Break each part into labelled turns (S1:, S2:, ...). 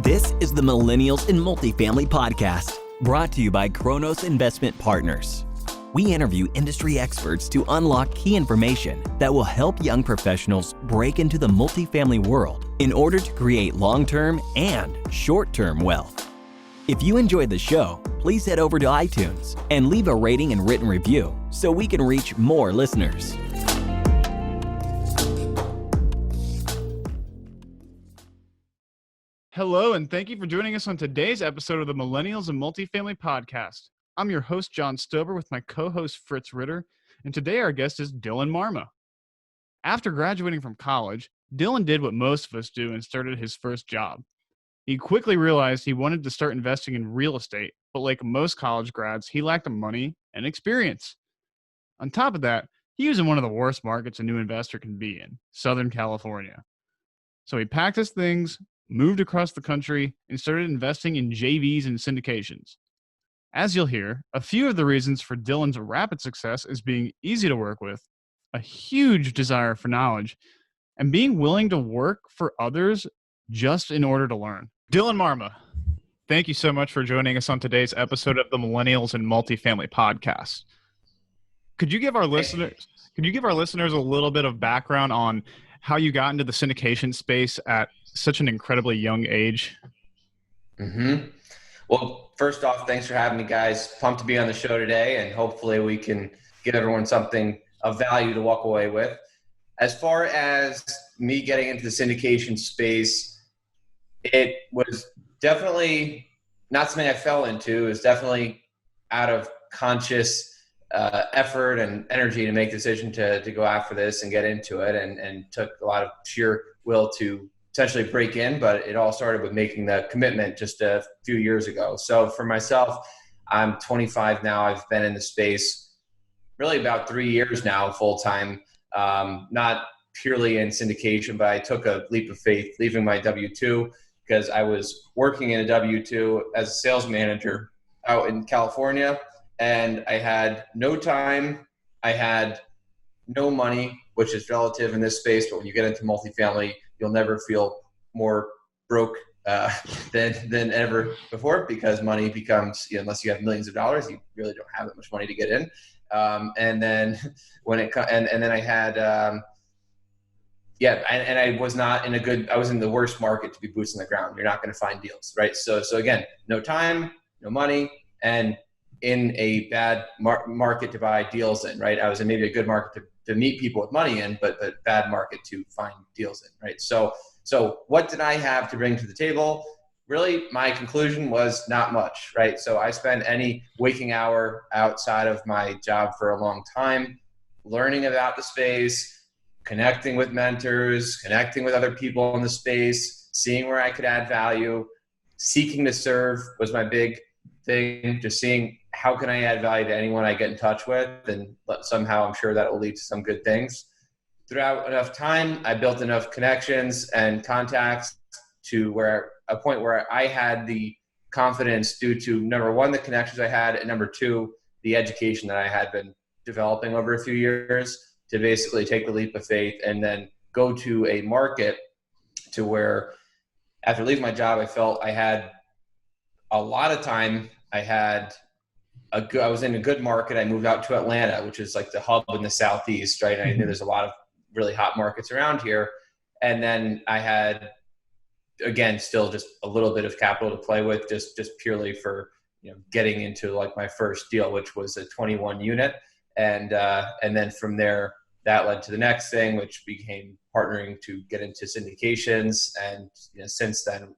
S1: This is the Millennials in Multifamily podcast, brought to you by Kronos Investment Partners. We interview industry experts to unlock key information that will help young professionals break into the multifamily world in order to create long-term and short-term wealth. If you enjoyed the show, please head over to iTunes and leave a rating and written review so we can reach more listeners.
S2: Hello, and thank you for joining us on today's episode of the Millennials in Multifamily podcast. I'm your host, John Stober, with my co-host, Fritz Ritter, and today our guest is Dylan Marma. After graduating from college, Dylan did what most of us do and started his first job. He quickly realized he wanted to start investing in real estate, but like most college grads, he lacked the money and experience. On top of that, he was in one of the worst markets a new investor can be in, Southern California. So he packed his things, moved across the country, and started investing in JVs and syndications. As you'll hear, a few of the reasons for Dylan's rapid success is being easy to work with, a huge desire for knowledge, and being willing to work for others just in order to learn. Dylan Marma, thank you so much for joining us on today's episode of the Millennials in Multifamily podcast. Could you give our listeners a little bit of background on how you got into the syndication space at such an incredibly young age?
S3: Well, first off, thanks for having me, guys. Pumped to be on the show today, and hopefully we can give everyone something of value to walk away with. As far as me getting into the syndication space, it was definitely not something I fell into. It was definitely out of conscious effort and energy to make the decision to go after this and get into it, and took a lot of sheer will to essentially break in, but it all started with making the commitment just a few years ago. So for myself, I'm 25 now. I've been in the space really about 3 years now, full-time, not purely in syndication, but I took a leap of faith leaving my W-2 because I was working in a W-2 as a sales manager out in California, and I had no time. I had no money, which is relative in this space, but when you get into multifamily, you'll never feel more broke than ever before, because money becomes, unless you have millions of dollars, you really don't have that much money to get in. And then I had, I was not in I was in the worst market to be boots on the ground. You're not going to find deals, right? So again, no time, no money, and in a bad market to buy deals in, right? I was in maybe a good market to meet people with money in, but bad market to find deals in, right? So what did I have to bring to the table? Really, my conclusion was not much, right? So I spent any waking hour outside of my job for a long time, learning about the space, connecting with mentors, connecting with other people in the space, seeing where I could add value. Seeking to serve was my big thing, just seeing how can I add value to anyone I get in touch with, and somehow I'm sure that will lead to some good things. Throughout enough time, I built enough connections and contacts to a point where I had the confidence due to, number one, the connections I had, and number two, the education that I had been developing over a few years, to basically take the leap of faith and then go to a market to where, after leaving my job, I felt I had a lot of time. I was in a good market. I moved out to Atlanta, which is like the hub in the Southeast, right? And I knew there's a lot of really hot markets around here. And then I had, again, still just a little bit of capital to play with, just purely for, getting into like my first deal, which was a 21 unit. And then from there, that led to the next thing, which became partnering to get into syndications. And since then,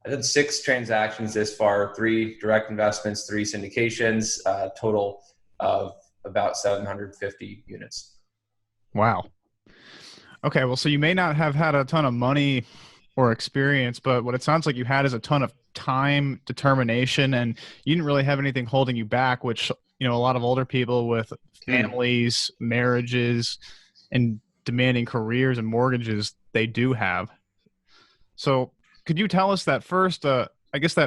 S3: I've done 6 transactions this far, 3 direct investments, 3 syndications, total of about 750 units.
S2: Wow. Okay, well, so you may not have had a ton of money or experience, but what it sounds like you had is a ton of time, determination, and you didn't really have anything holding you back, which, a lot of older people with families, marriages, and demanding careers and mortgages, they do have. So could you tell us that first, that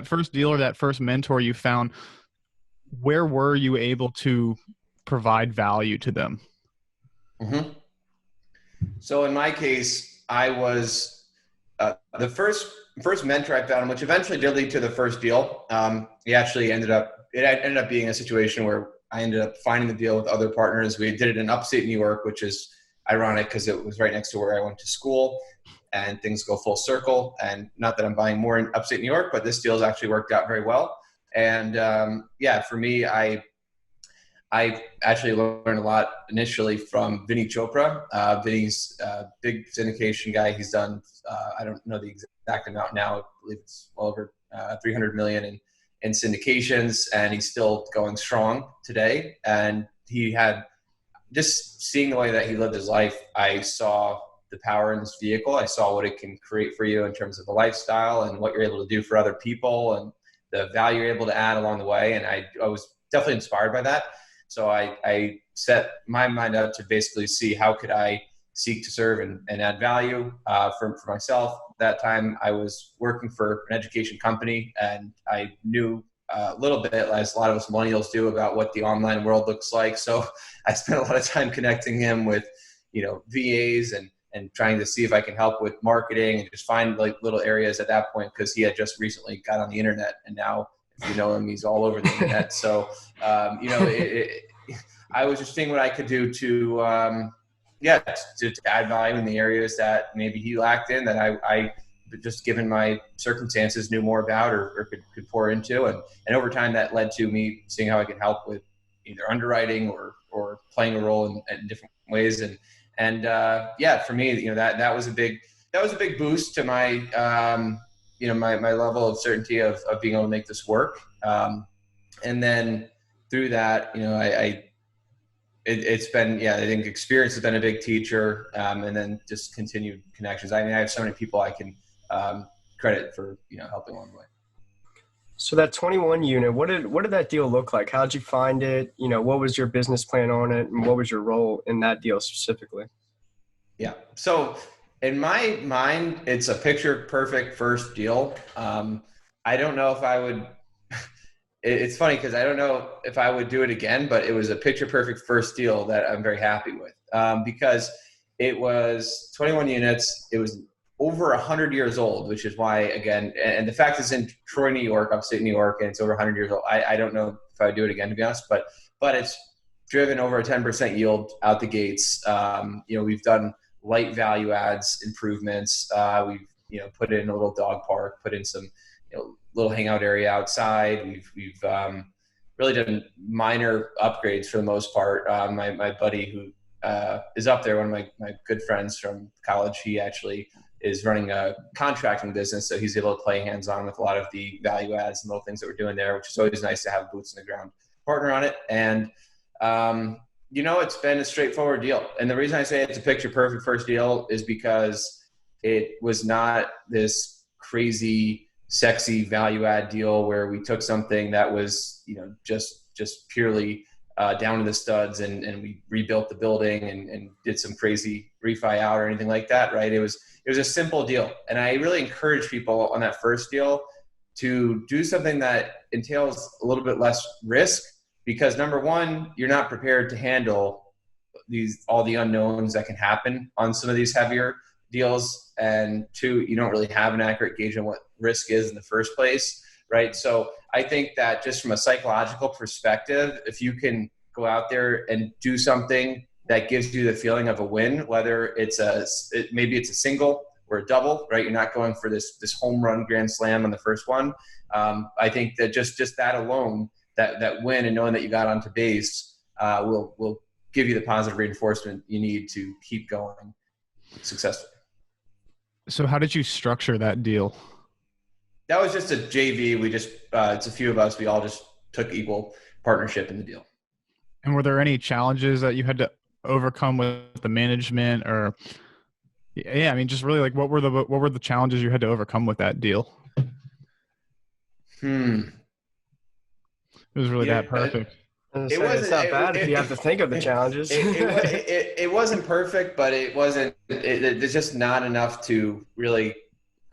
S2: first deal or that first mentor you found, where were you able to provide value to them?
S3: So in my case, I was the first first mentor I found, which eventually did lead to the first deal. It ended up being a situation where I ended up finding the deal with other partners. We did it in upstate New York, which is ironic because it was right next to where I went to school, and things go full circle. And not that I'm buying more in upstate New York, but this deal has actually worked out very well. And for me, I actually learned a lot initially from Vinny Chopra. Vinny's a big syndication guy. He's done, I don't know the exact amount now, I believe it's well over 300 million in syndications, and he's still going strong today. And he had, just seeing the way that he lived his life, I saw the power in this vehicle. I saw what it can create for you in terms of a lifestyle and what you're able to do for other people and the value you're able to add along the way. And I was definitely inspired by that. So I set my mind up to basically see how could I seek to serve and add value for myself. That time I was working for an education company, and I knew a little bit, as a lot of us millennials do, about what the online world looks like. So I spent a lot of time connecting him with, VAs and trying to see if I can help with marketing and just find like little areas at that point, because he had just recently got on the internet, and now, if you know him, he's all over the internet. So, I was just seeing what I could do to add value in the areas that maybe he lacked in, that I just given my circumstances knew more about or could pour into. And over time that led to me seeing how I could help with either underwriting or playing a role in different ways. For me, that was a big boost to my, my level of certainty of being able to make this work. And then through that, it's been, I think experience has been a big teacher. And then just continued connections. I have so many people I can credit for, helping along the way.
S4: So that 21 unit, what did that deal look like? How'd you find it? What was your business plan on it, and what was your role in that deal specifically?
S3: Yeah. So in my mind, it's a picture perfect first deal. I don't know if I would, it's funny because I don't know if I would do it again, but it was a picture perfect first deal that I'm very happy with, because it was 21 units. It was over 100 years old, which is why, again, and the fact it's in Troy, New York, upstate New York, and it's over 100 years old. I don't know if I would do it again, to be honest, but it's driven over a 10% yield out the gates. We've done light value adds improvements. We've put in a little dog park, put in some little hangout area outside. We've really done minor upgrades for the most part. My buddy who is up there, one of my good friends from college, he actually is running a contracting business, so he's able to play hands-on with a lot of the value adds and little things that we're doing there, which is always nice to have boots in the ground partner on it. And it's been a straightforward deal. And the reason I say it's a picture perfect first deal is because it was not this crazy, sexy value add deal where we took something that was, just purely down to the studs and we rebuilt the building and did some crazy refi out or anything like that, right? It was a simple deal. And I really encourage people on that first deal to do something that entails a little bit less risk, because number one, you're not prepared to handle all the unknowns that can happen on some of these heavier deals. And two, you don't really have an accurate gauge on what risk is in the first place, right? So I think that just from a psychological perspective, if you can go out there and do something that gives you the feeling of a win, whether maybe it's a single or a double, right? You're not going for this home run grand slam on the first one. I think that just that alone, that win and knowing that you got onto base will give you the positive reinforcement you need to keep going successfully.
S2: So how did you structure that deal?
S3: That was just a JV. We just, it's a few of us. We all just took equal partnership in the deal.
S2: And were there any challenges that you had to overcome with the management, or just really like what were the challenges you had to overcome with that deal? It was really that perfect.
S4: It's not bad if you have to think of the challenges.
S3: It wasn't perfect, but there's just not enough to really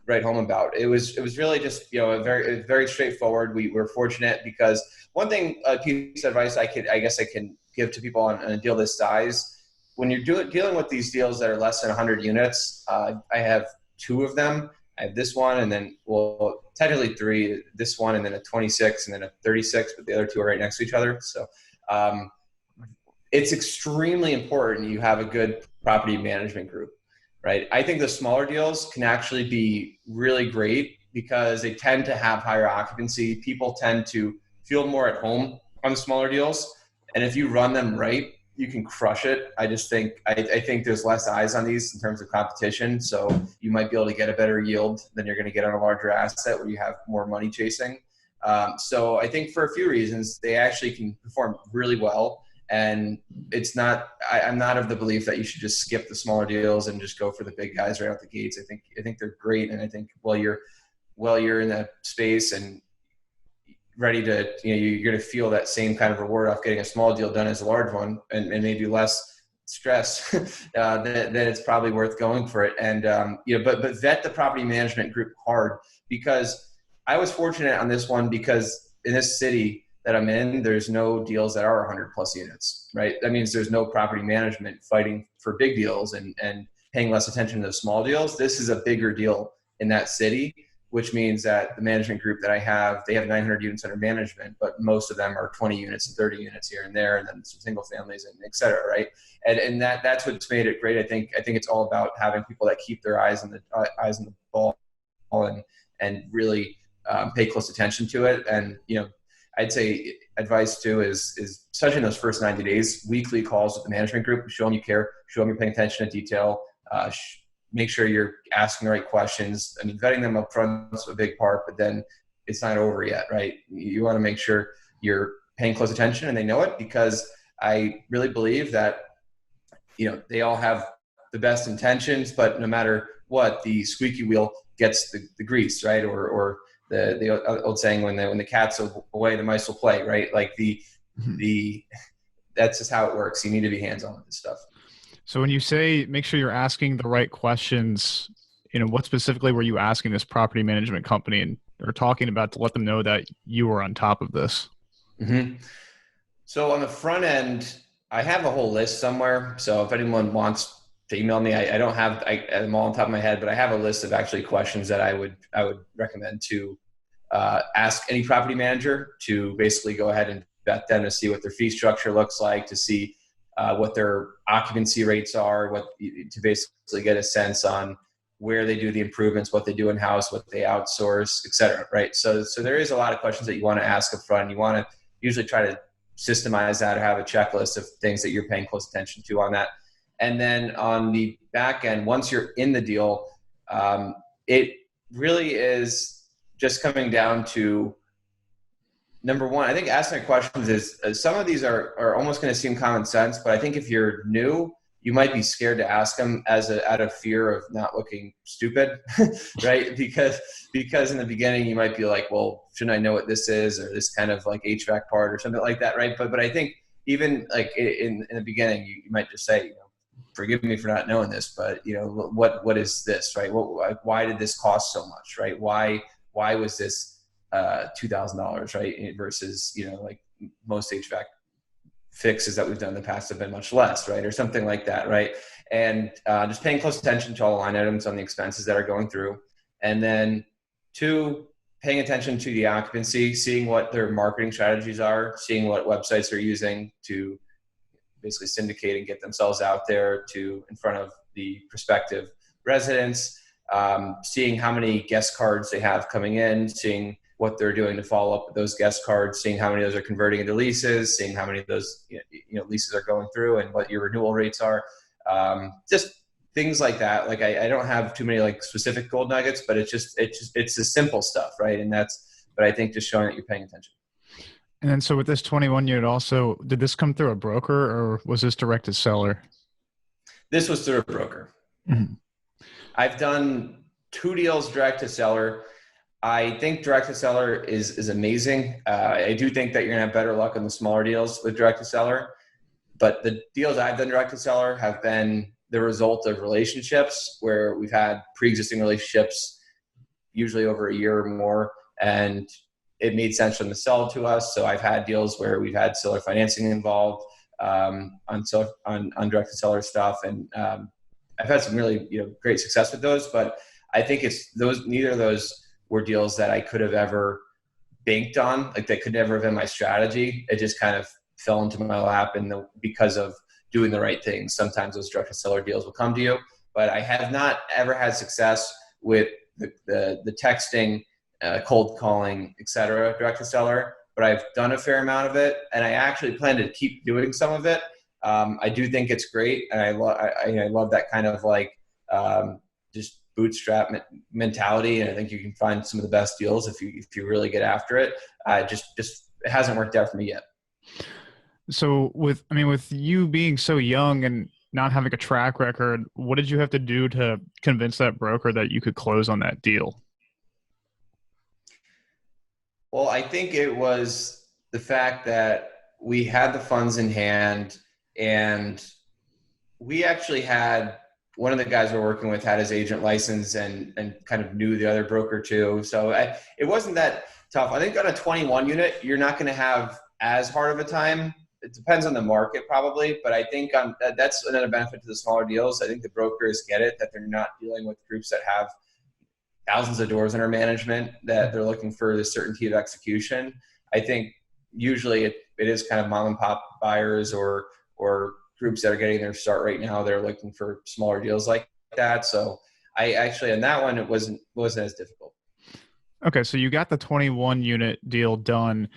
S3: write home about. It was really just, very straightforward. We were fortunate because one thing, a piece of advice I can give to people on a deal this size, when you're dealing with these deals that are less than 100 units, I have two of them. I have this one, and then, well, technically 3, this one, and then a 26, and then a 36, but the other 2 are right next to each other. So it's extremely important you have a good property management group, right? I think the smaller deals can actually be really great because they tend to have higher occupancy. People tend to feel more at home on the smaller deals. And if you run them right, you can crush it. I think there's less eyes on these in terms of competition. So you might be able to get a better yield than you're going to get on a larger asset where you have more money chasing. So I think for a few reasons, they actually can perform really well. And it's not, I'm not of the belief that you should just skip the smaller deals and just go for the big guys right out the gates. I think they're great. And I think while you're in that space and ready to, you're going to feel that same kind of reward off getting a small deal done as a large one, and maybe less stress, then it's probably worth going for it. And, but vet the property management group hard, because I was fortunate on this one because in this city that I'm in, there's no deals that are 100 plus units, right? That means there's no property management fighting for big deals and paying less attention to the small deals. This is a bigger deal in that city, which means that the management group that I have, they have 900 units under management, but most of them are 20 units and 30 units here and there, and then some single families and et cetera, right? And that's what's made it great. I think it's all about having people that keep their eyes on the ball and really pay close attention to it. And, I'd say advice too is especially in those first 90 days, weekly calls with the management group, show them you care, show them you're paying attention to detail, make sure you're asking the right questions. I mean, vetting them up front is a big part, but then it's not over yet, right? You want to make sure you're paying close attention and they know it, because I really believe that, they all have the best intentions, but no matter what, the squeaky wheel gets the grease, right? Or the old saying, when the cat's away, the mice will play, right? Like that's just how it works. You need to be hands-on with this stuff.
S2: So when you say make sure you're asking the right questions, what specifically were you asking this property management company or talking about to let them know that you were on top of this?
S3: Mm-hmm. So on the front end, I have a whole list somewhere. So if anyone wants to email me, I don't have them all on top of my head, but I have a list of actually questions that I would recommend to ask any property manager, to basically go ahead and vet them to see what their fee structure looks like, to see what their occupancy rates are, to basically get a sense on where they do the improvements, what they do in-house, what they outsource, et cetera, right? So there is a lot of questions that you want to ask up front. You want to usually try to systemize that or have a checklist of things that you're paying close attention to on that. And then on the back end, once you're in the deal, it really is just coming down to, number one, I think asking questions is, some of these are almost going to seem common sense, but I think if you're new, you might be scared to ask them out of fear of not looking stupid, right? Because in the beginning you might be like, well, shouldn't I know what this is, or this kind of like HVAC part or something like that, right? But I think even like in the beginning, you might just say, forgive me for not knowing this, but what is this, right? Why did this cost so much, right? Why was this $2,000, right? Versus like most HVAC fixes that we've done in the past have been much less, right? Or something like that, right? And just paying close attention to all the line items on the expenses that are going through. And then 2, paying attention to the occupancy, seeing what their marketing strategies are, seeing what websites they're using to basically syndicate and get themselves out there in front of the prospective residents, seeing how many guest cards they have coming in, seeing what they're doing to follow up with those guest cards, seeing how many of those are converting into leases, seeing how many of those leases are going through and what your renewal rates are. Just things like that. Like I don't have too many like specific gold nuggets, but it's the simple stuff, right? But I think just showing that you're paying attention.
S2: And then so with this 21 unit also, did this come through a broker or was this direct to seller?
S3: This was through a broker.
S2: Mm-hmm.
S3: I've done 2 deals direct to seller. I think direct to seller is amazing. I do think that you're gonna have better luck on the smaller deals with direct to seller, but the deals I've done direct to seller have been the result of relationships where we've had pre-existing relationships, usually over a year or more, and it made sense for them to sell to us. So I've had deals where we've had seller financing involved on direct to seller stuff, and I've had some really great success with those. But I think neither of those were deals that I could have ever banked on. Like they could never have been my strategy. It just kind of fell into my lap, and because of doing the right things, sometimes those direct to seller deals will come to you. But I have not ever had success with the texting, cold calling, et cetera, direct to seller. But I've done a fair amount of it, and I actually plan to keep doing some of it. I do think it's great, and I love that kind of like just bootstrap mentality, and I think you can find some of the best deals if you really get after it. Just it hasn't worked out for me yet.
S2: So with you being so young and not having a track record, what did you have to do to convince that broker that you could close on that deal?
S3: Well, I think it was the fact that we had the funds in hand, and we actually had one of the guys we're working with had his agent license and kind of knew the other broker too. So it wasn't that tough. I think on a 21 unit, you're not going to have as hard of a time. It depends on the market probably, but I think that's another benefit to the smaller deals. I think the brokers get it, that they're not dealing with groups that have thousands of doors under management, that they're looking for the certainty of execution. I think usually it is kind of mom and pop buyers or groups that are getting their start right now. They're looking for smaller deals like that. So I actually, on that one, it wasn't as difficult.
S2: Okay. So you got the 21 unit deal done.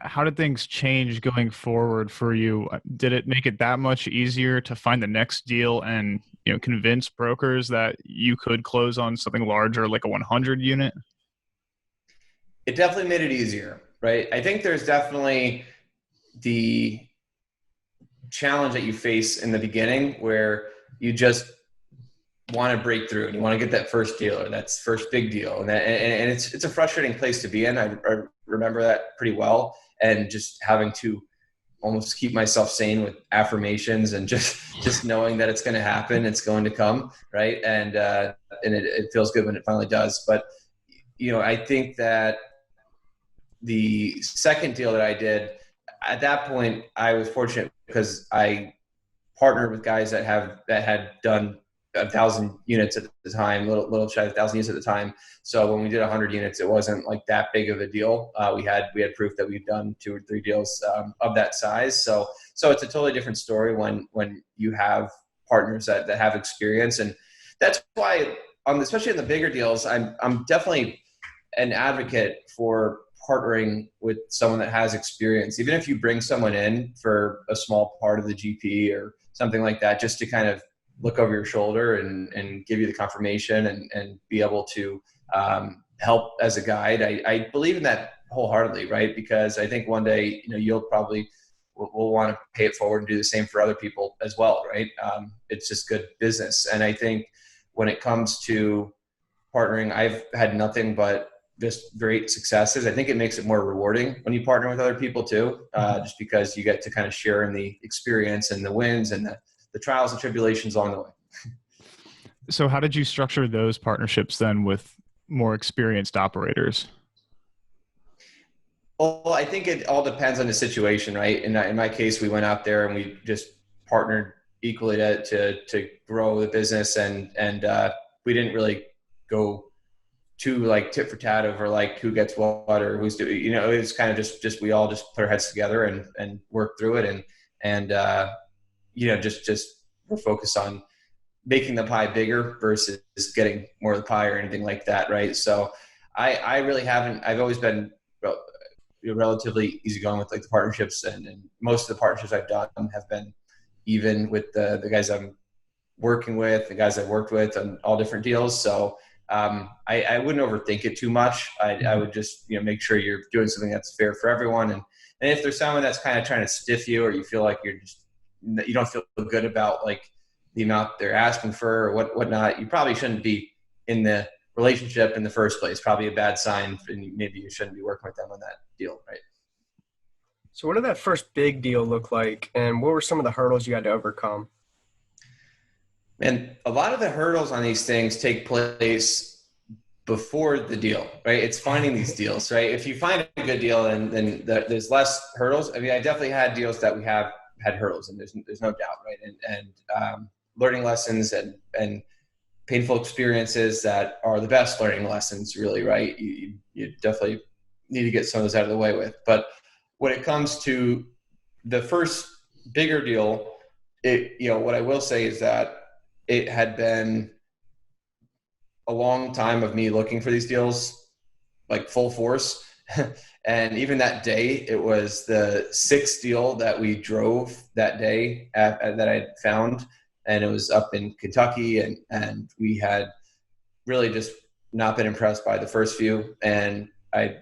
S2: How did things change going forward for you? Did it make it that much easier to find the next deal and convince brokers that you could close on something larger, like a 100 unit?
S3: It definitely made it easier, right? I think there's definitely the challenge that you face in the beginning where you just want to break through and you want to get that first deal or that first big deal. And it's a frustrating place to be in. I remember that pretty well. And just having to almost keep myself sane with affirmations and just knowing that it's going to happen, it's going to come. Right. And it feels good when it finally does. But, I think that the second deal that I did at that point, I was fortunate because I partnered with guys that had done 1,000 units at the time, little shy of 1,000 units at the time. So when we did 100 units, it wasn't like that big of a deal. We had proof that we've done 2 or 3 deals of that size. So it's a totally different story when you have partners that have experience, and that's why especially in the bigger deals, I'm definitely an advocate for partnering with someone that has experience, even if you bring someone in for a small part of the GP or something like that, just to kind of look over your shoulder and give you the confirmation and be able to help as a guide. I believe in that wholeheartedly, right? Because I think one day, you'll probably will want to pay it forward and do the same for other people as well, right? It's just good business. And I think when it comes to partnering, I've had nothing but just great successes. I think it makes it more rewarding when you partner with other people too, just because you get to kind of share in the experience and the wins and the trials and tribulations along the way.
S2: So how did you structure those partnerships then with more experienced operators?
S3: Well, I think it all depends on the situation, right? In my case, we went out there and we just partnered equally to grow the business, and we didn't really go too like tit for tat over like who gets what or who's doing. It was kind of just we all just put our heads together and work through it, and just we're focused on making the pie bigger versus getting more of the pie or anything like that, right? So I really haven't. I've always been relatively easygoing with like the partnerships, and most of the partnerships I've done have been even with the guys I'm working with, the guys I've worked with on all different deals. So I wouldn't overthink it too much. I would just make sure you're doing something that's fair for everyone, and if there's someone that's kind of trying to stiff you, or you feel like you don't feel good about like the amount they're asking for or whatnot, you probably shouldn't be in the relationship in the first place. Probably a bad sign, and maybe you shouldn't be working with them on that deal, right?
S4: So what did that first big deal look like, and what were some of the hurdles you had to overcome?
S3: And a lot of the hurdles on these things take place before the deal, right? It's finding these deals, right? If you find a good deal, then there's less hurdles. I mean, I definitely had deals that we have had hurdles, and there's no doubt, right? And learning lessons and painful experiences that are the best learning lessons, really, right? You definitely need to get some of those out of the way with. But when it comes to the first bigger deal, what I will say is that it had been a long time of me looking for these deals, like full force. And even that day, it was the sixth deal that we drove that day that I had found. And it was up in Kentucky, and we had really just not been impressed by the first few. And I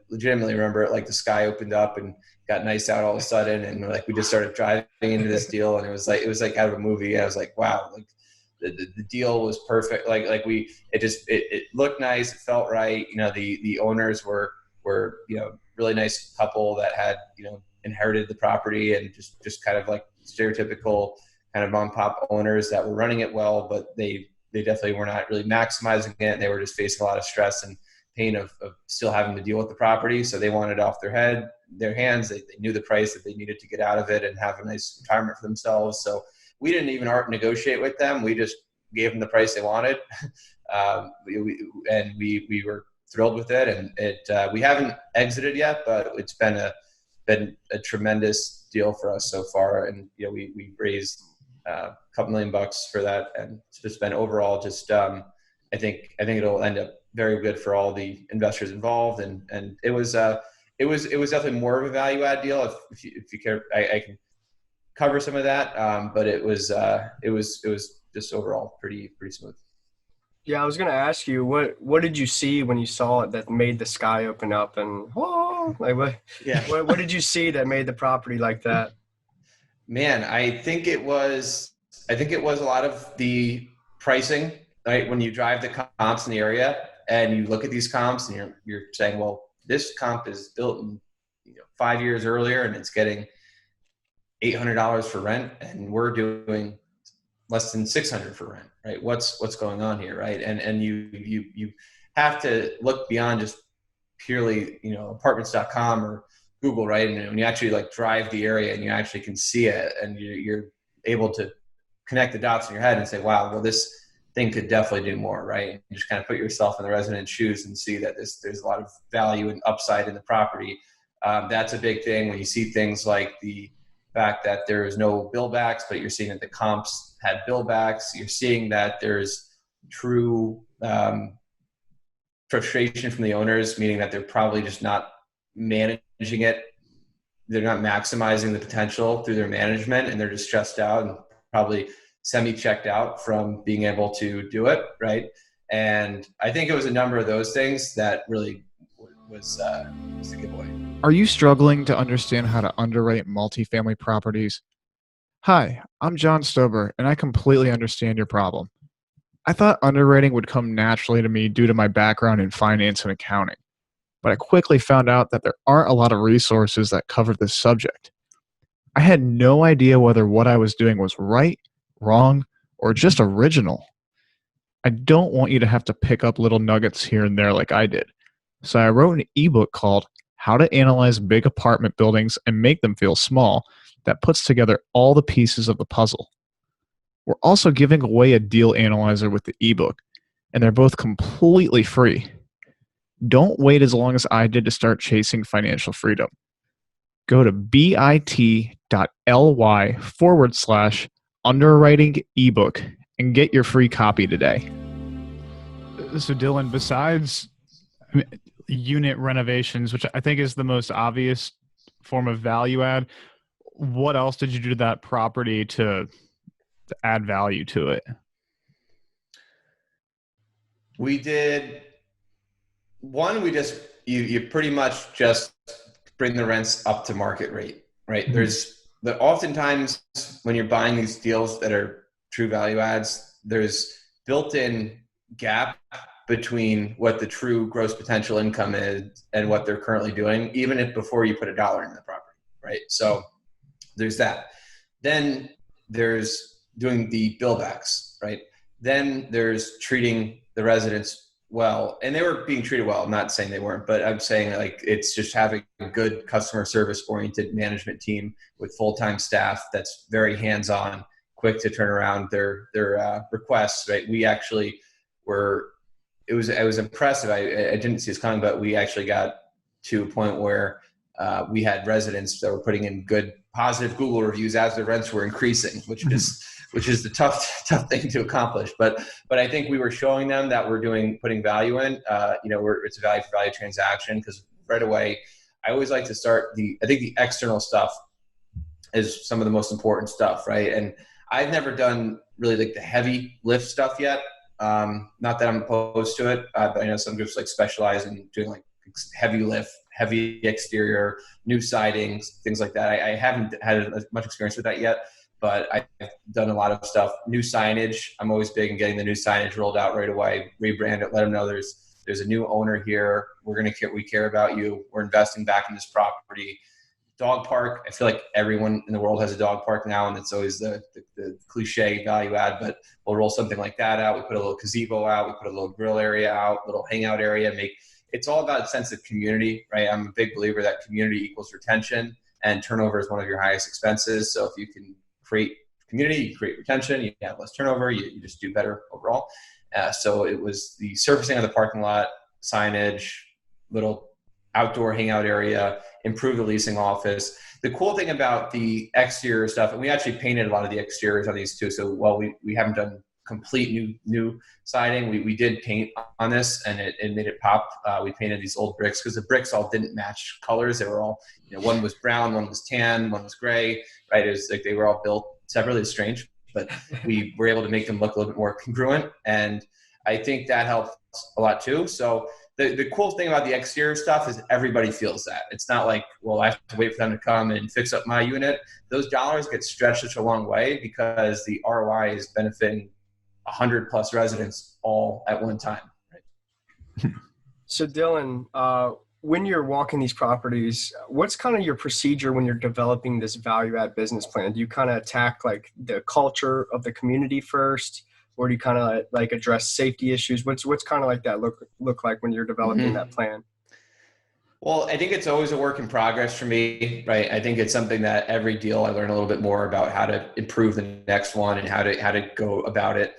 S3: legitimately remember it, like the sky opened up and got nice out all of a sudden. And like, we just started driving into this deal, and it was like out of a movie. I was like, wow, like the deal was perfect. It looked nice. It felt right. The owners were, really nice couple that had, inherited the property, and just kind of like stereotypical kind of mom and pop owners that were running it well, but they definitely were not really maximizing it. They were just facing a lot of stress and pain of still having to deal with the property. So they wanted it off their hands. They knew the price that they needed to get out of it and have a nice retirement for themselves. So we didn't even negotiate with them. We just gave them the price they wanted. We were thrilled with it. And we haven't exited yet, but it's been a tremendous deal for us so far. And, we raised a couple $1 million for that. And it's just been overall I think it'll end up very good for all the investors involved. And it was definitely more of a value add deal. If you care, I can cover some of that. But it was just overall pretty smooth.
S4: Yeah, I was going to ask you, what did you see when you saw it that made the sky open up, and what did you see that made the property like that?
S3: Man, I think it was a lot of the pricing, right? When you drive the comps in the area and you look at these comps and you're saying, well, this comp is built in 5 years earlier and it's getting $800 for rent, and we're doing less than $600 for rent, right? What's going on here, right? And you have to look beyond just purely, apartments.com or Google, right? And when you actually like drive the area and you actually can see it, and you're able to connect the dots in your head and say, wow, well, this thing could definitely do more, right? And just kind of put yourself in the resident's shoes and see that there's a lot of value and upside in the property. That's a big thing when you see things like the fact that there is no billbacks, but you're seeing that the comps had billbacks. You're seeing that there's true frustration from the owners, meaning that they're probably just not managing it. They're not maximizing the potential through their management, and they're just stressed out and probably semi-checked out from being able to do it, right? And I think it was a number of those things that really was the giveaway.
S2: Are you struggling to understand how to underwrite multifamily properties? Hi, I'm John Stober, and I completely understand your problem. I thought underwriting would come naturally to me due to my background in finance and accounting, but I quickly found out that there aren't a lot of resources that cover this subject. I had no idea whether what I was doing was right, wrong, or just original. I don't want you to have to pick up little nuggets here and there like I did, so I wrote an ebook called How to Analyze Big Apartment Buildings and Make Them Feel Small that puts together all the pieces of the puzzle. We're also giving away a deal analyzer with the ebook, and they're both completely free. Don't wait as long as I did to start chasing financial freedom. Go to bit.ly/underwriting ebook and get your free copy today. So Dylan, besides unit renovations, which I think is the most obvious form of value add, what else did you do to that property to add value to it?
S3: We did one. You pretty much just bring the rents up to market rate, right? Mm-hmm. Oftentimes when you're buying these deals that are true value adds, there's built-in gap between what the true gross potential income is and what they're currently doing, even if before you put a dollar in the property, right? So there's that. Then there's doing the billbacks, right? Then there's treating the residents well, and they were being treated well. I'm not saying they weren't, but I'm saying like it's just having a good customer service oriented management team with full-time staff that's very hands-on, quick to turn around their requests, right? We actually it was impressive. I didn't see this coming, but we actually got to a point where we had residents that were putting in good positive Google reviews as the rents were increasing, which is the tough thing to accomplish. But I think we were showing them that we're putting value in. It's a value for value transaction, because right away, I always like to start I think the external stuff is some of the most important stuff, right? And I've never done really like the heavy lift stuff yet. Not that I'm opposed to it, but I know some groups like specialize in doing like heavy lift, heavy exterior, new sidings, things like that. I haven't had as much experience with that yet, but I've done a lot of stuff. New signage. I'm always big in getting the new signage rolled out right away, rebrand it, let them know there's a new owner here. We care about you. We're investing back in this property. Dog park. I feel like everyone in the world has a dog park now, and it's always the cliche value add, but we'll roll something like that out. We put a little gazebo out. We put a little grill area out, little hangout area. It's all about a sense of community, right? I'm a big believer that community equals retention, and turnover is one of your highest expenses. So if you can create community, you create retention, you have less turnover, you just do better overall. So it was the surfacing of the parking lot, signage, little outdoor hangout area, improve the leasing office. The cool thing about the exterior stuff, and we actually painted a lot of the exteriors on these too. So while we haven't done complete new siding, we did paint on this, and it made it pop. We painted these old bricks because the bricks all didn't match colors. They were all, one was brown, one was tan, one was gray, right? It was like they were all built separately. It's strange, but we were able to make them look a little bit more congruent. And I think that helped a lot too. So the cool thing about the exterior stuff is everybody feels that. It's not like, well, I have to wait for them to come and fix up my unit. Those dollars get stretched such a long way because the ROI is benefiting 100 plus residents all at one time. Right?
S4: So Dylan, when you're walking these properties, what's kind of your procedure when you're developing this value add business plan? Do you kind of attack like the culture of the community first? Or do you kind of like address safety issues? What's kind of like that look like when you're developing that plan?
S3: Well, I think it's always a work in progress for me, right? I think it's something that every deal I learn a little bit more about how to improve the next one and how to go about it.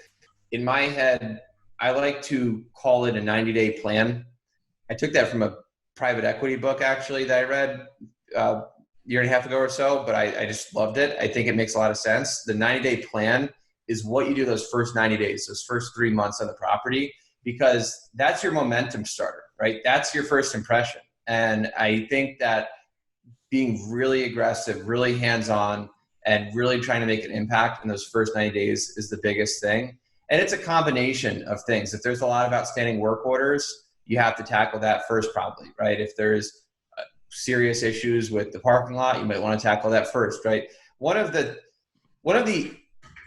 S3: In my head, I like to call it a 90-day plan. I took that from a private equity book actually that I read a year and a half ago or so, but I just loved it. I think it makes a lot of sense. The 90-day plan is what you do those first 90 days, those first 3 months on the property, because that's your momentum starter, right? That's your first impression. And I think that being really aggressive, really hands-on, and really trying to make an impact in those first 90 days is the biggest thing. And it's a combination of things. If there's a lot of outstanding work orders, you have to tackle that first probably, right? If there's serious issues with the parking lot, you might want to tackle that first, right? One of the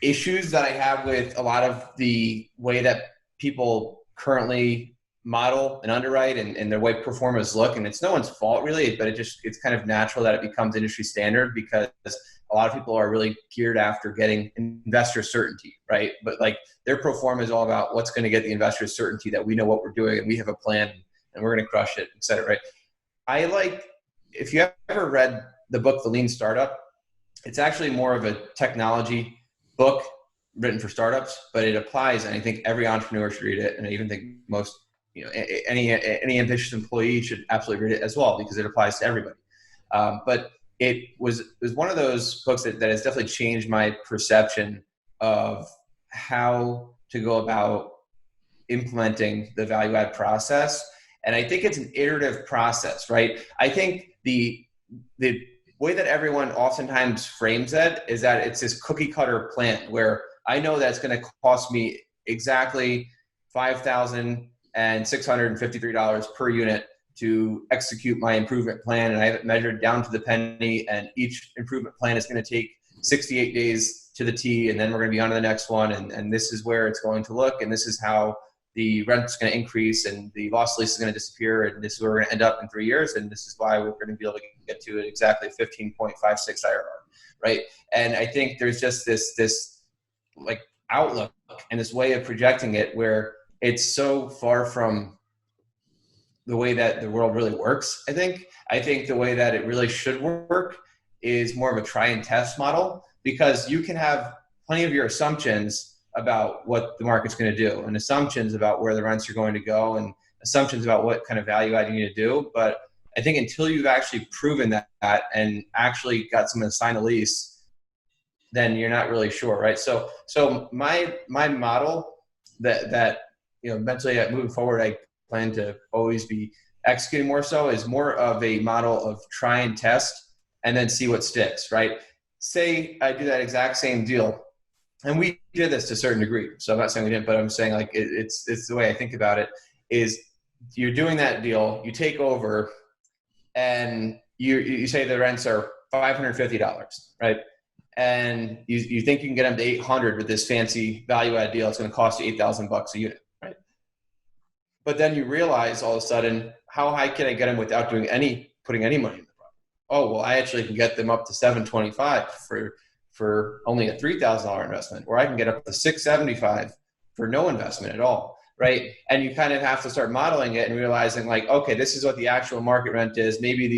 S3: issues that I have with a lot of the way that people currently model and underwrite and the way performers look, and it's no one's fault really, but it's kind of natural that it becomes industry standard because a lot of people are really geared after getting investor certainty, right? But like their pro forma is all about what's going to get the investor certainty that we know what we're doing and we have a plan and we're going to crush it, et cetera, right? If you ever read the book, The Lean Startup, it's actually more of a technology book written for startups, but it applies, and I think every entrepreneur should read it, and I even think most, any ambitious employee should absolutely read it as well because it applies to everybody. But it was one of those books that has definitely changed my perception of how to go about implementing the value add process, and I think it's an iterative process, right? I think the way that everyone oftentimes frames it is that it's this cookie cutter plan where I know that it's going to cost me exactly $5,653 per unit to execute my improvement plan. And I have it measured down to the penny, and each improvement plan is going to take 68 days to the T. And then we're going to be on to the next one. And this is where it's going to look. And this is how the rent's going to increase and the loss lease is going to disappear. And this is where we're going to end up in 3 years. And this is why we're going to be able to get to it exactly 15.56 IRR, right? And I think there's just this like outlook and this way of projecting it where it's so far from the way that the world really works. I think the way that it really should work is more of a try and test model, because you can have plenty of your assumptions about what the market's going to do, and assumptions about where the rents are going to go, and assumptions about what kind of value add you need to do. But I think until you've actually proven that and actually got someone to sign a lease, then you're not really sure, right? So my model that mentally moving forward, I plan to always be executing more so is more of a model of try and test and then see what sticks, right? Say I do that exact same deal, and we did this to a certain degree. So I'm not saying we didn't, but I'm saying like it's the way I think about it is you're doing that deal, you take over, and you say the rents are $550, right? And you think you can get them to 800 with this fancy value add deal. It's going to cost you $8,000 a unit, right? But then you realize all of a sudden, how high can I get them without putting any money in the property? Oh, well, I actually can get them up to $725 for only a $3,000 investment, or I can get up to $675 for no investment at all, right? And you kind of have to start modeling it and realizing like, okay, this is what the actual market rent is. Maybe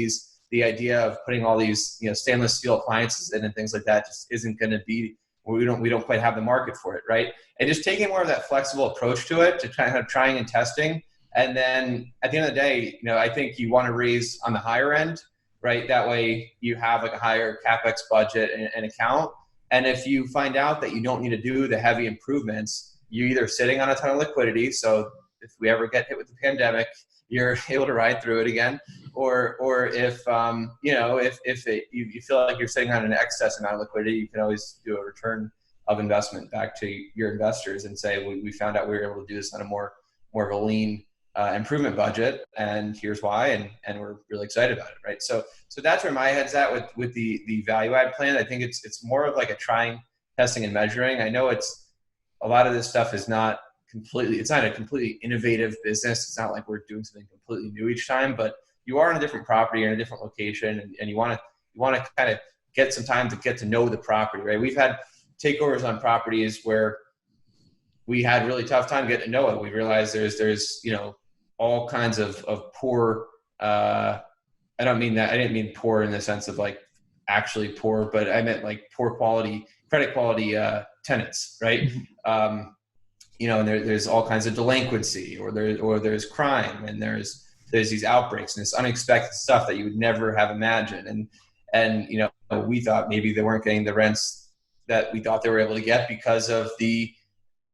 S3: the idea of putting all these stainless steel appliances in and things like that just isn't going to be, we don't quite have the market for it, right? And just taking more of that flexible approach to it, to kind of trying and testing. And then at the end of the day, I think you want to raise on the higher end, right? That way you have like a higher CapEx budget and account. And if you find out that you don't need to do the heavy improvements, you're either sitting on a ton of liquidity. So if we ever get hit with the pandemic, you're able to ride through it again. Or if you feel like you're sitting on an excess amount of liquidity, you can always do a return of investment back to your investors and say, we found out we were able to do this on a more of a lean improvement budget, and here's why, and we're really excited about it, right? So that's where my head's at with the value add plan. I think it's more of like a trying, testing, and measuring. I know it's a lot of this stuff is not a completely innovative business. It's not like we're doing something completely new each time, but you are in a different property or in a different location, and you want to kind of get some time to get to know the property, right? We've had takeovers on properties where we had really tough time getting to know it. We realized there's all kinds of poor, I didn't mean poor in the sense of like actually poor, but I meant like poor credit quality tenants, right? And there's all kinds of delinquency, or there's crime, and there's these outbreaks and this unexpected stuff that you would never have imagined. And we thought maybe they weren't getting the rents that we thought they were able to get because of the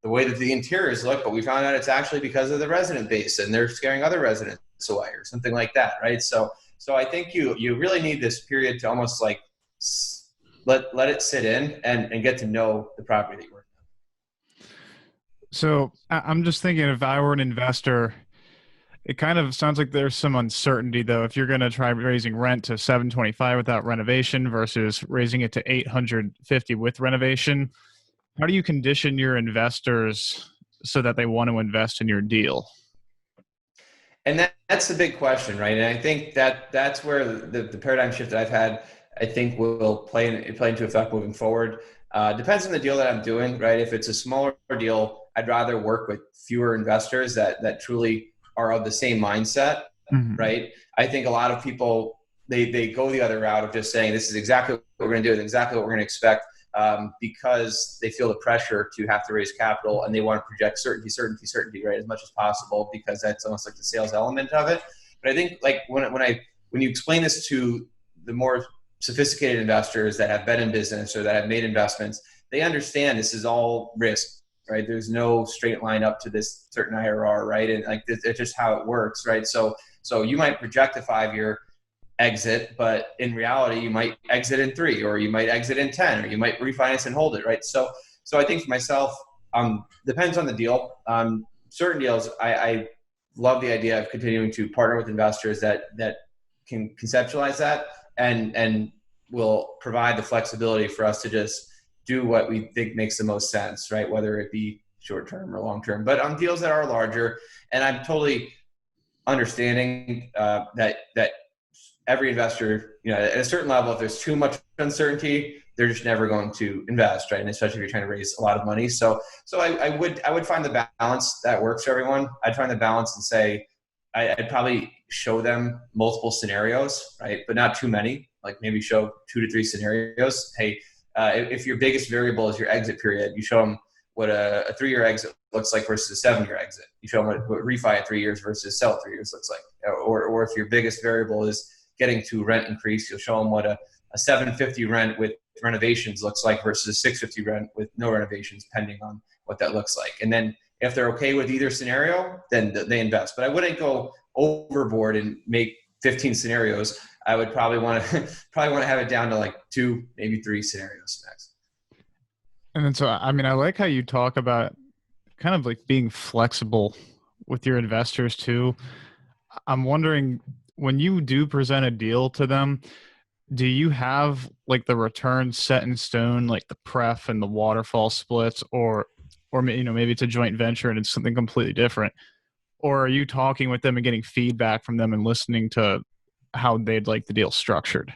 S3: way that the interiors look, but we found out it's actually because of the resident base and they're scaring other residents away or something like that, right? So I think you really need this period to almost like let it sit in and get to know the property that you're working on.
S2: So I'm just thinking, if I were an investor, it kind of sounds like there's some uncertainty though. If you're going to try raising rent to $725 without renovation versus raising it to $850 with renovation, how do you condition your investors so that they want to invest in your deal?
S3: And that's the big question, right? And I think that's where the paradigm shift that I've had, I think will play into effect moving forward. Depends on the deal that I'm doing, right? If it's a smaller deal, I'd rather work with fewer investors that truly are of the same mindset, right? I think a lot of people, they go the other route of just saying, this is exactly what we're going to do and exactly what we're going to expect. Because they feel the pressure to have to raise capital and they want to project certainty, right, as much as possible, because that's almost like the sales element of it. But I think like when you explain this to the more sophisticated investors that have been in business or that have made investments, they understand this is all risk, right? There's no straight line up to this certain IRR, right? And like it's just how it works, right? So you might project a 5-year exit, but in reality you might exit in 3, or you might exit in 10, or you might refinance and hold it, right? So I think for myself, depends on the deal. Certain deals, I love the idea of continuing to partner with investors that can conceptualize that and will provide the flexibility for us to just do what we think makes the most sense, right? Whether it be short term or long term. But on deals that are larger, and I'm totally understanding that every investor, at a certain level, if there's too much uncertainty, they're just never going to invest, right? And especially if you're trying to raise a lot of money. So I would find the balance that works for everyone. I'd find the balance and say, I'd probably show them multiple scenarios, right? But not too many, like maybe show 2 to 3 scenarios. Hey, if your biggest variable is your exit period, you show them what a 3-year exit looks like versus a 7-year exit. You show them what refi at 3 years versus sell at 3 years looks like. Or if your biggest variable is getting to rent increase, you'll show them what a 750 rent with renovations looks like versus a 650 rent with no renovations, depending on what that looks like. And then if they're okay with either scenario, then they invest. But I wouldn't go overboard and make 15 scenarios. I would probably want to have it down to like 2, maybe 3 scenarios max.
S2: And then, so, I mean, I like how you talk about kind of like being flexible with your investors too. I'm wondering, when you do present a deal to them, do you have like the return set in stone, like the pref and the waterfall splits, or maybe it's a joint venture and it's something completely different? Or are you talking with them and getting feedback from them and listening to how they'd like the deal structured?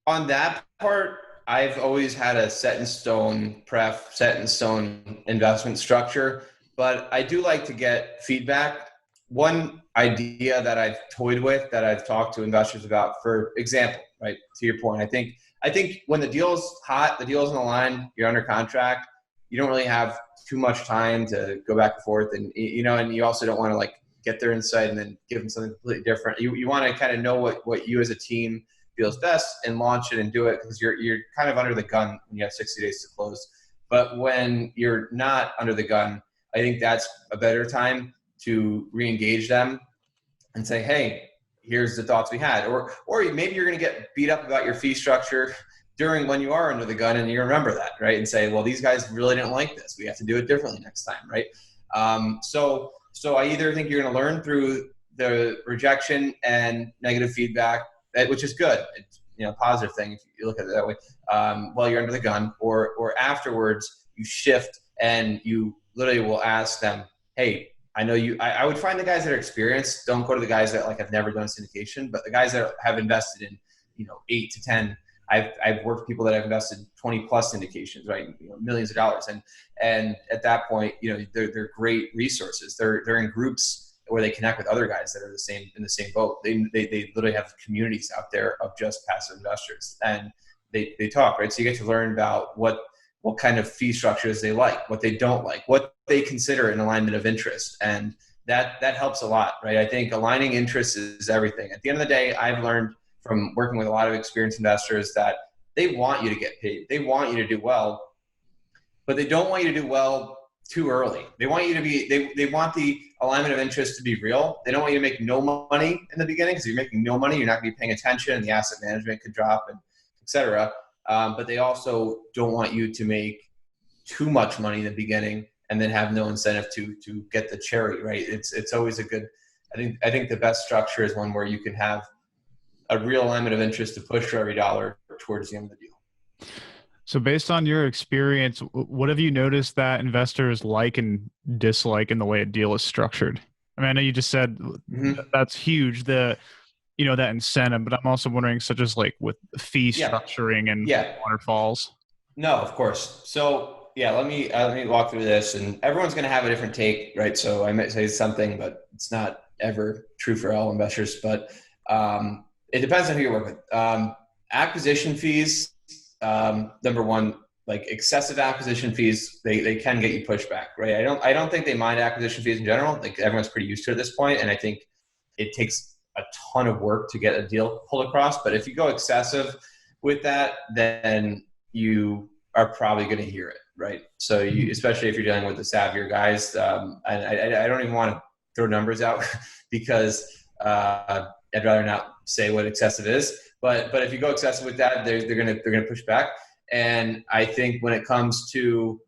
S3: On that part, I've always had a set in stone pref, set in stone investment structure, but I do like to get feedback. One idea that I've toyed with, that I've talked to investors about, for example, right, to your point, I think when the deal's hot, the deal's on the line, you're under contract, you don't really have too much time to go back and forth, and and you also don't want to like get their insight and then give them something completely different. You want to kind of know what you as a team feels best and launch it and do it, because you're kind of under the gun when you have 60 days to close. But when you're not under the gun, I think that's a better time to re-engage them and say, hey, here's the thoughts we had. Or maybe you're going to get beat up about your fee structure during when you are under the gun, and you remember that, right? And say, well, these guys really didn't like this. We have to do it differently next time, right? So I either think you're going to learn through the rejection and negative feedback, which is good. It's a positive thing if you look at it that way, while you're under the gun, or afterwards you shift and you literally will ask them, hey, I know you, I would find the guys that are experienced. Don't go to the guys that like have never done syndication, but the guys that have invested in, 8 to 10, I've worked with people that have invested 20 plus syndications, right? Millions of dollars. And at that point, they're great resources. They're in groups where they connect with other guys that are in the same boat. They literally have communities out there of just passive investors, and they talk, right? So you get to learn about what kind of fee structures they like, what they don't like, what they consider an alignment of interest. And that helps a lot, right? I think aligning interests is everything. At the end of the day, I've learned from working with a lot of experienced investors that they want you to get paid. They want you to do well, but they don't want you to do well too early. They want you to be, they want the alignment of interest to be real. They don't want you to make no money in the beginning, because if you're making no money, you're not going to be paying attention, and the asset management could drop, and et cetera. But they also don't want you to make too much money in the beginning and then have no incentive to get the cherry, right? It's always a good, I think the best structure is one where you can have a real alignment of interest to push for every dollar towards the end of the deal.
S2: So based on your experience, what have you noticed that investors like and dislike in the way a deal is structured? I mean, I know you just said that's huge, that incentive, but I'm also wondering, such as like with fee structuring and waterfalls.
S3: No, of course. So let me walk through this, and everyone's going to have a different take, right? So I might say something, but it's not ever true for all investors, but it depends on who you work with. Acquisition fees, number one, like excessive acquisition fees, they can get you pushback, right? I don't think they mind acquisition fees in general. Like, everyone's pretty used to it at this point, and I think it takes a ton of work to get a deal pulled across. But if you go excessive with that, then you are probably going to hear it, right? So especially if you're dealing with the savvier guys, and I don't even want to throw numbers out because I'd rather not say what excessive is. But if you go excessive with that, they're gonna push back. And I think when it comes to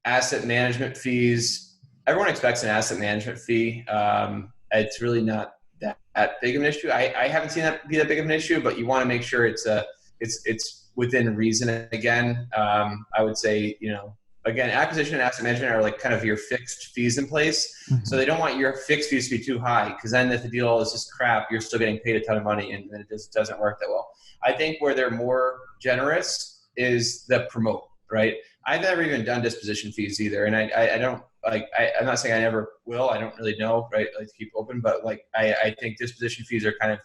S3: asset management fees, everyone expects an asset management fee. It's really not that big of an issue. I haven't seen that be that big of an issue, but you want to make sure it's within reason. Again, I would say, again, acquisition and asset management are like kind of your fixed fees in place. Mm-hmm. So they don't want your fixed fees to be too high, because then if the deal is just crap, you're still getting paid a ton of money, and then it just doesn't work that well. I think where they're more generous is the promote, right? I've never even done disposition fees either. And I don't like, I'm not saying I never will. I don't really know, right? I like to keep open, but like, I think disposition fees are kind of,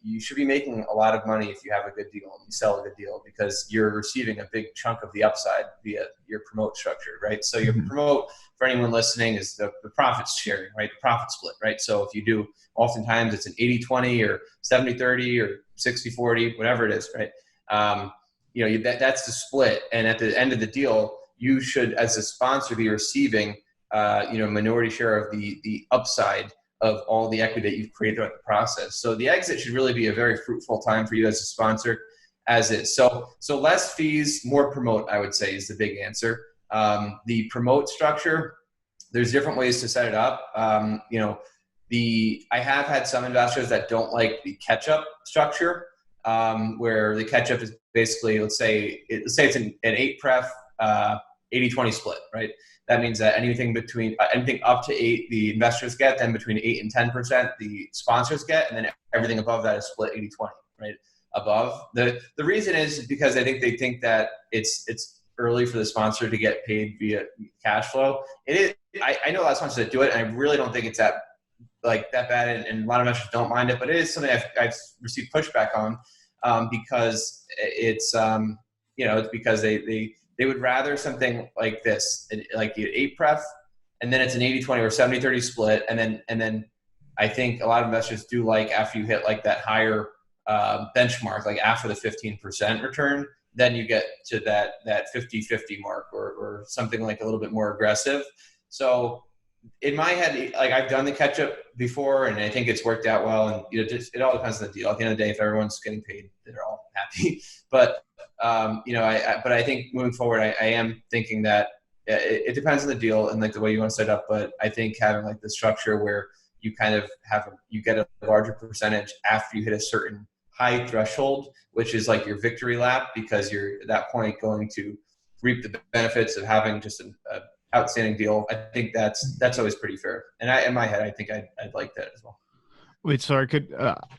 S3: you should be making a lot of money if you have a good deal and you sell a good deal, because you're receiving a big chunk of the upside via your promote structure, right? So your promote, for anyone listening, is the profit sharing, right? The profit split, right? So if you do, oftentimes it's an 80-20 or 70-30 or 60-40, whatever it is, right? That's the split. And at the end of the deal, you should, as a sponsor, be receiving, minority share of the upside of all the equity that you've created throughout the process. So the exit should really be a very fruitful time for you as a sponsor, as is. So less fees, more promote, I would say, is the big answer. The promote structure, there's different ways to set it up. I have had some investors that don't like the catch-up structure, where the catch-up is basically, let's say it's an 8 pref, 80-20 split, right? That means that anything up to 8, the investors get, then between 8 and 10%, the sponsors get, and then everything above that is split 80-20, right? Above. The reason is because they think that it's early for the sponsor to get paid via cash flow. It is. I know a lot of sponsors that do it, and I really don't think it's that bad, and a lot of investors don't mind it, but it is something I've received pushback on, because it's because they would rather something like this, like the 8 pref, and then it's an 80-20 or 70-30 split. And then I think a lot of investors do like, after you hit like that higher benchmark, like after the 15% return, then you get to that 50-50 mark or something like a little bit more aggressive. So in my head, like, I've done the catch up before, and I think it's worked out well. And it all depends on the deal. At the end of the day, if everyone's getting paid, they're all happy. But I think moving forward, I am thinking that it depends on the deal and like the way you want to set it up. But I think having like the structure where you kind of you get a larger percentage after you hit a certain high threshold, which is like your victory lap, because you're at that point going to reap the benefits of having just an outstanding deal. I think that's always pretty fair. And in my head, I think I'd like that as well.
S2: Wait, sorry,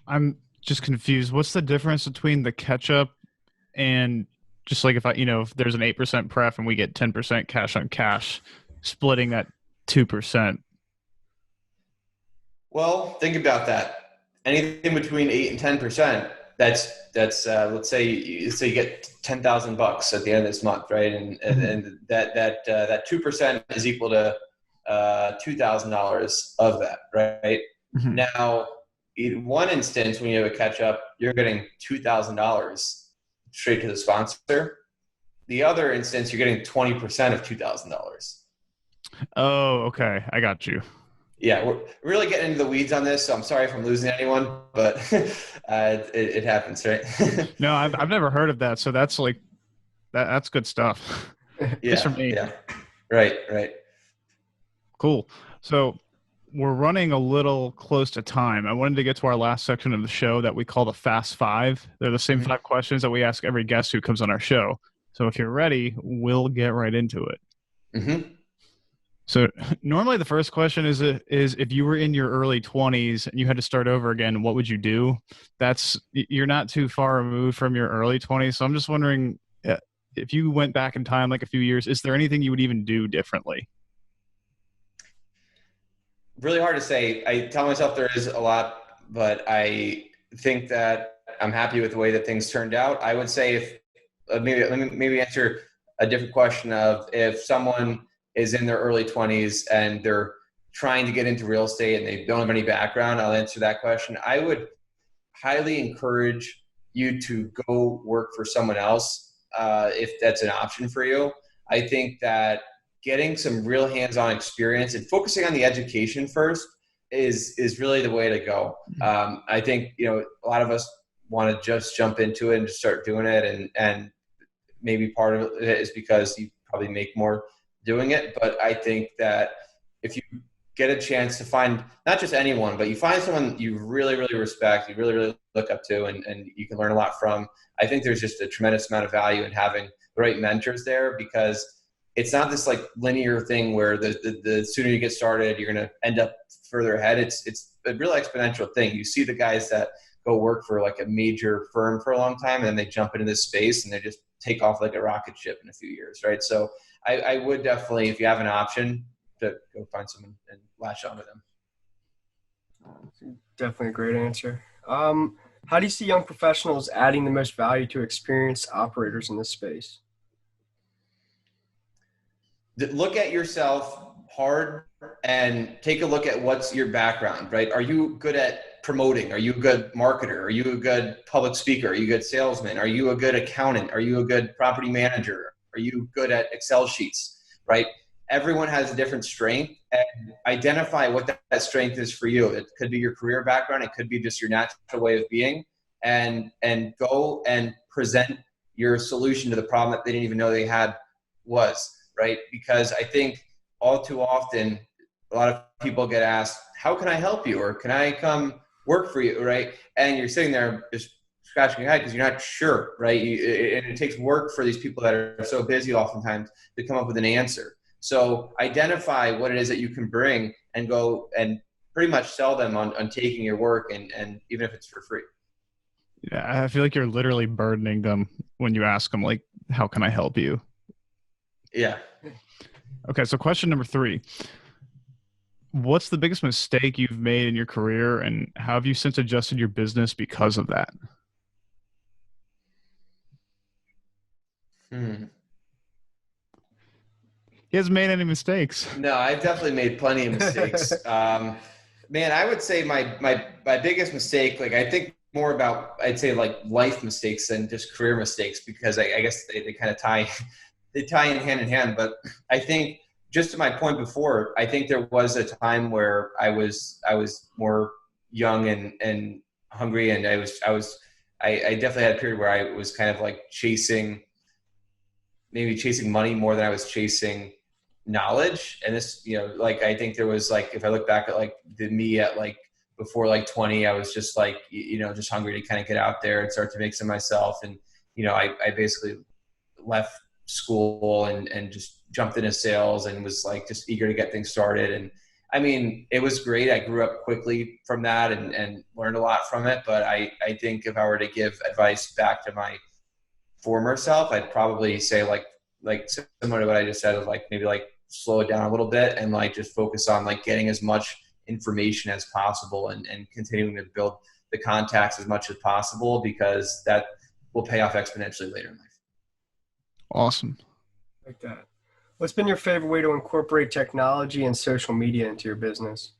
S2: I'm just confused. What's the difference between the catch up and just like if there's an 8% pref and we get 10% cash on cash, splitting that 2%?
S3: Well, think about that. Anything between 8 and 10%, that's let's say you get $10,000 at the end of this month, right? And that 2% is equal to $2,000 of that, right? Mm-hmm. Now, in one instance, when you have a catch up, you're getting $2,000 straight to the sponsor. The other instance, you're getting 20% of $2,000. Oh,
S2: okay. I got you.
S3: Yeah, we're really getting into the weeds on this, so I'm sorry if I'm losing anyone, but it happens, right?
S2: No, I've never heard of that, so that's like that's good stuff.
S3: Yeah,
S2: for me.
S3: Yeah, right.
S2: Cool. So we're running a little close to time. I wanted to get to our last section of the show that we call the Fast Five. They're the same 5 questions that we ask every guest who comes on our show. So if you're ready, we'll get right into it. Mm-hmm. So normally the first question is if you were in your early 20s and you had to start over again, what would you do? You're not too far removed from your early 20s. So I'm just wondering, if you went back in time like a few years, is there anything you would even do differently?
S3: Really hard to say. I tell myself there is a lot, but I think that I'm happy with the way that things turned out. I would say if let me answer a different question of if someone is in their early 20s and they're trying to get into real estate and they don't have any background, I'll answer that question. I would highly encourage you to go work for someone else if that's an option for you. I think that getting some real hands-on experience and focusing on the education first is really the way to go. I think, a lot of us want to just jump into it and just start doing it. And maybe part of it is because you probably make more doing it. But I think that if you get a chance to find not just anyone, but you find someone you really, really respect, you really, really look up to, and you can learn a lot from, I think there's just a tremendous amount of value in having the right mentors there, because it's not this like linear thing where the sooner you get started, you're going to end up further ahead. It's a real exponential thing. You see the guys that go work for like a major firm for a long time, and then they jump into this space and they just take off like a rocket ship in a few years, right? So I would definitely, if you have an option, to go find someone and latch onto them.
S4: Definitely a great answer. How do you see young professionals adding the most value to experienced operators in this space?
S3: Look at yourself hard and take a look at what's your background, right? Are you good at promoting? Are you a good marketer? Are you a good public speaker? Are you a good salesman? Are you a good accountant? Are you a good property manager? Are you good at Excel sheets, right? Everyone has a different strength, and identify what that strength is for you. It could be your career background. It could be just your natural way of being, and go and present your solution to the problem that they didn't even know they had was, right? Because I think all too often, a lot of people get asked, how can I help you? Or can I come work for you, right? And you're sitting there just scratching your head because you're not sure, right? And it takes work for these people that are so busy oftentimes to come up with an answer. So identify what it is that you can bring and go and pretty much sell them on taking your work, and even if it's for free.
S2: Yeah, I feel like you're literally burdening them when you ask them, like, how can I help you?
S3: Yeah.
S2: Okay, so question number 3. What's the biggest mistake you've made in your career, and how have you since adjusted your business because of that? He hasn't made any mistakes.
S3: No, I've definitely made plenty of mistakes. Man, I would say my biggest mistake, like I think more about, I'd say like life mistakes than just career mistakes, because I guess they kind of tie in hand. But I think, just to my point before, I think there was a time where I was more young and hungry, and I definitely had a period where I was kind of like chasing money more than I was chasing knowledge. And this, like, I think there was, like, if I look back at like the me at like before like 20, I was just like, just hungry to kind of get out there and start to make some myself. And, I basically left school and just jumped into sales and was like just eager to get things started. And I mean, it was great. I grew up quickly from that and learned a lot from it. But I think if I were to give advice back to my former self, I'd probably say like similar to what I just said, of like maybe like slow it down a little bit and like just focus on like getting as much information as possible and continuing to build the contacts as much as possible, because that will pay off exponentially later in life.
S2: Awesome.
S4: Like that. What's been your favorite way to incorporate technology and social media into your business?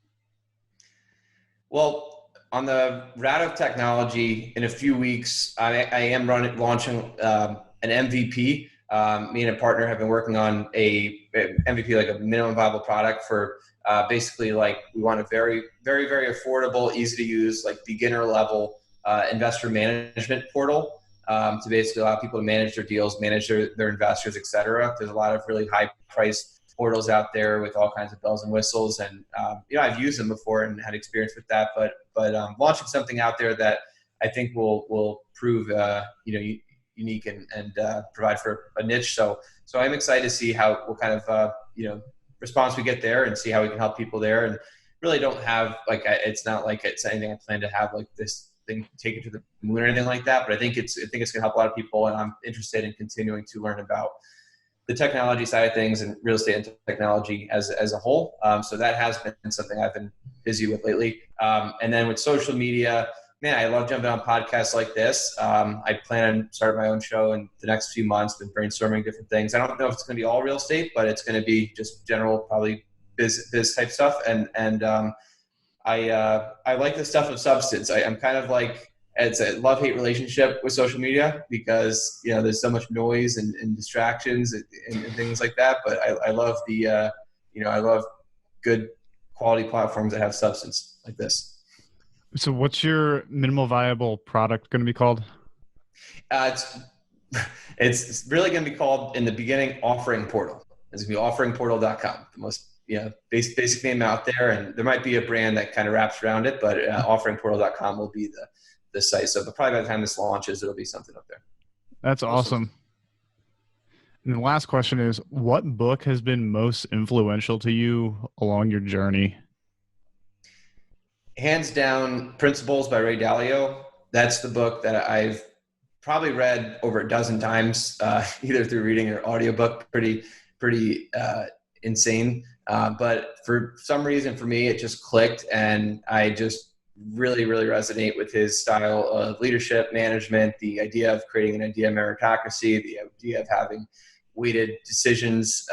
S3: Well, on the route of technology, in a few weeks, I am launching an MVP. Me and a partner have been working on a MVP, like a minimum viable product for basically, like, we want a very, very, very affordable, easy to use, like beginner level investor management portal to basically allow people to manage their deals, manage their investors, et cetera. There's a lot of really high priced portals out there with all kinds of bells and whistles. And, I've used them before and had experience with that, but launching something out there that I think will prove, unique and provide for a niche. So I'm excited to see what kind of, response we get there, and see how we can help people there. And really don't have like, it's not like it's anything I plan to have like this thing take it to the moon or anything like that. But I think it's going to help a lot of people. And I'm interested in continuing to learn about the technology side of things and real estate and technology as a whole. So that has been something I've been busy with lately. And then with social media, man, I love jumping on podcasts like this. I plan on starting my own show in the next few months, been brainstorming different things. I don't know if it's going to be all real estate, but it's going to be just general, probably biz type stuff. And I like the stuff of substance. I'm kind of like, it's a love-hate relationship with social media, because, there's so much noise and distractions and things like that. But I love I love good quality platforms that have substance like this.
S2: So what's your minimal viable product going to be called?
S3: It's really going to be called, in the beginning, Offering Portal. It's going to be offeringportal.com, the most basic name out there. And there might be a brand that kind of wraps around it, but offeringportal.com will be the site. So, but probably by the time this launches, it'll be something up there.
S2: That's awesome. And the last question is, what book has been most influential to you along your journey?
S3: Hands down, Principles by Ray Dalio. That's the book that I've probably read over a dozen times, either through reading or audiobook. Pretty insane. But for some reason, for me, it just clicked, and I just really, really resonate with his style of leadership, management, the idea of creating an idea meritocracy, the idea of having weighted decisions,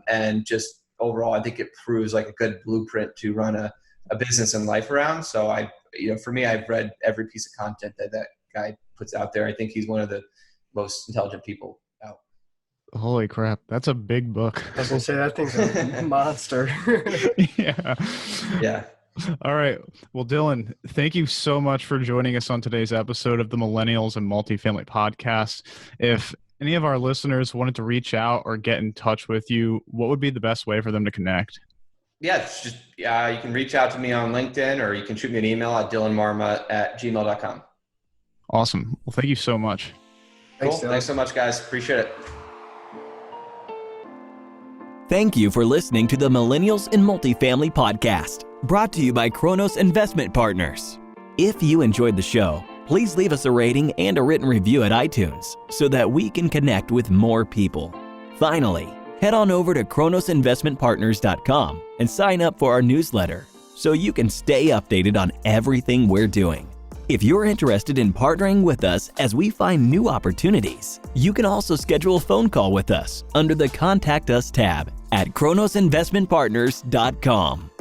S3: and just overall, I think it proves like a good blueprint to run a business and life around. So for me, I've read every piece of content that guy puts out there. I think he's one of the most intelligent people out.
S2: Holy crap. That's a big book.
S4: I was going to say that thing's a monster.
S2: Yeah.
S3: Yeah.
S2: All right. Well, Dylan, thank you so much for joining us on today's episode of the Millennials and Multifamily Podcast. If any of our listeners wanted to reach out or get in touch with you, what would be the best way for them to connect?
S3: Yeah, it's just you can reach out to me on LinkedIn, or you can shoot me an email at dylanmarma@gmail.com.
S2: Awesome. Well, thank you so much.
S3: Cool. Thanks so much, guys. Appreciate it.
S1: Thank you for listening to the Millennials in Multifamily Podcast, brought to you by Kronos Investment Partners. If you enjoyed the show, please leave us a rating and a written review at iTunes so that we can connect with more people. Finally, head on over to kronosinvestmentpartners.com and sign up for our newsletter so you can stay updated on everything we're doing. If you're interested in partnering with us as we find new opportunities, you can also schedule a phone call with us under the Contact Us tab at kronosinvestmentpartners.com.